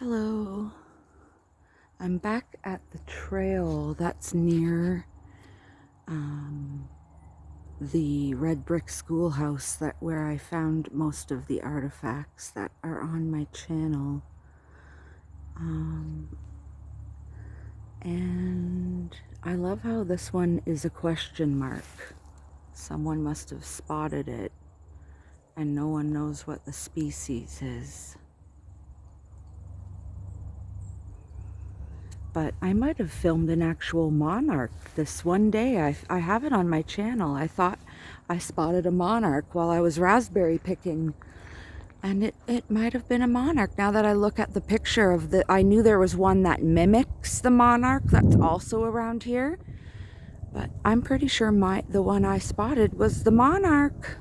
Hello, I'm back at the trail that's near the red brick schoolhouse where I found most of the artifacts that are on my channel. And I love how this one is a question mark. Someone must have spotted it and no one knows what the species is. But I might have filmed an actual monarch this one day. I have it on my channel. I thought I spotted a monarch while I was raspberry picking. And it might have been a monarch. Now that I look at the picture of I knew there was one that mimics the monarch that's also around here. But I'm pretty sure the one I spotted was the monarch.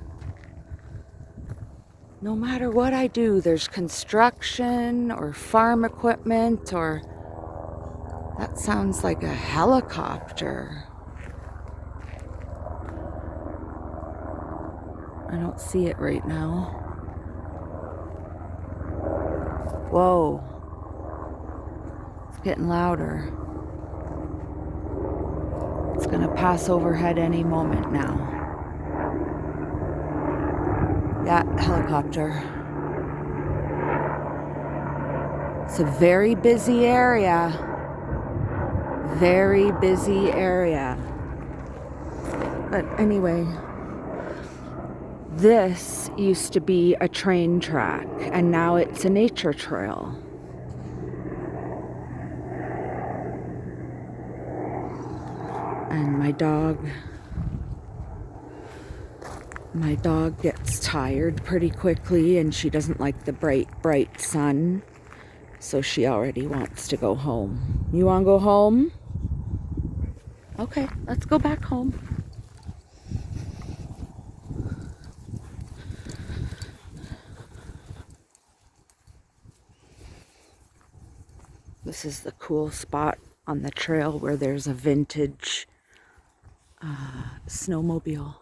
No matter what I do, there's construction or farm equipment or... That sounds like a helicopter. I don't see it right now. Whoa. It's getting louder. It's gonna pass overhead any moment now. Yeah, helicopter. It's a very busy area. Very busy area. But anyway, this used to be a train track and now it's a nature trail. And my dog gets tired pretty quickly and she doesn't like the bright sun. So she already wants to go home. You want to go home? Okay, let's go back home. This is the cool spot on the trail where there's a vintage snowmobile.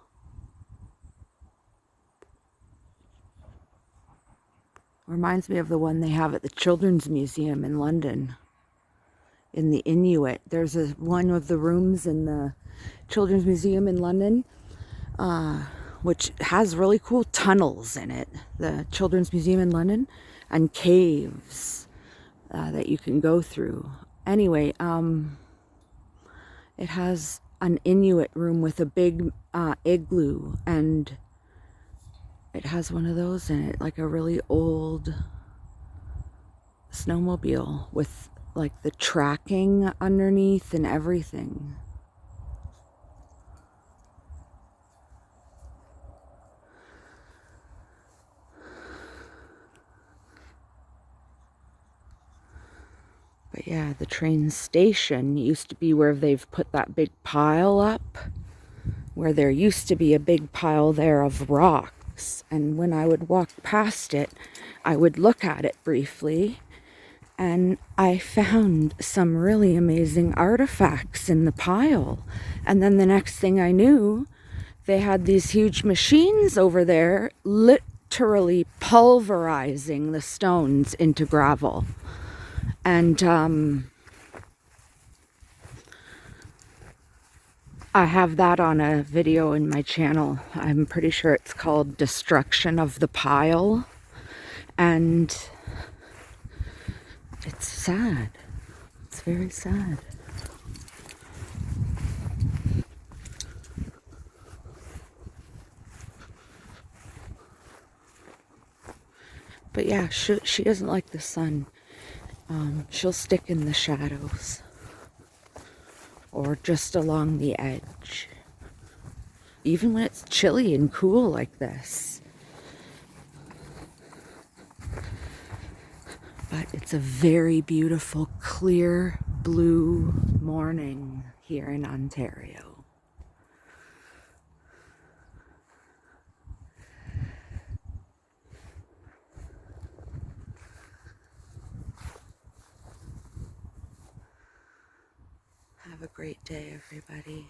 Reminds me of the one they have at the Children's Museum in London. In the Inuit. There's one of the rooms in the Children's Museum in London, which has really cool tunnels in it. The Children's Museum in London, and caves that you can go through. Anyway, it has an Inuit room with a big igloo, and it has one of those in it, like a really old snowmobile with like the tracking underneath and everything. But yeah, the train station used to be where they've put that big pile up, where there used to be a big pile there of rocks. And when I would walk past it, I would look at it briefly, and I found some really amazing artifacts in the pile. And then the next thing I knew, they had these huge machines over there literally pulverizing the stones into gravel. And I have that on a video in my channel. I'm pretty sure it's called Destruction of the Pile. And it's sad. It's very sad. But yeah, she doesn't like the sun. She'll stick in the shadows or just along the edge, even when it's chilly and cool like this. But it's a very beautiful, clear blue morning here in Ontario. Have a great day, everybody.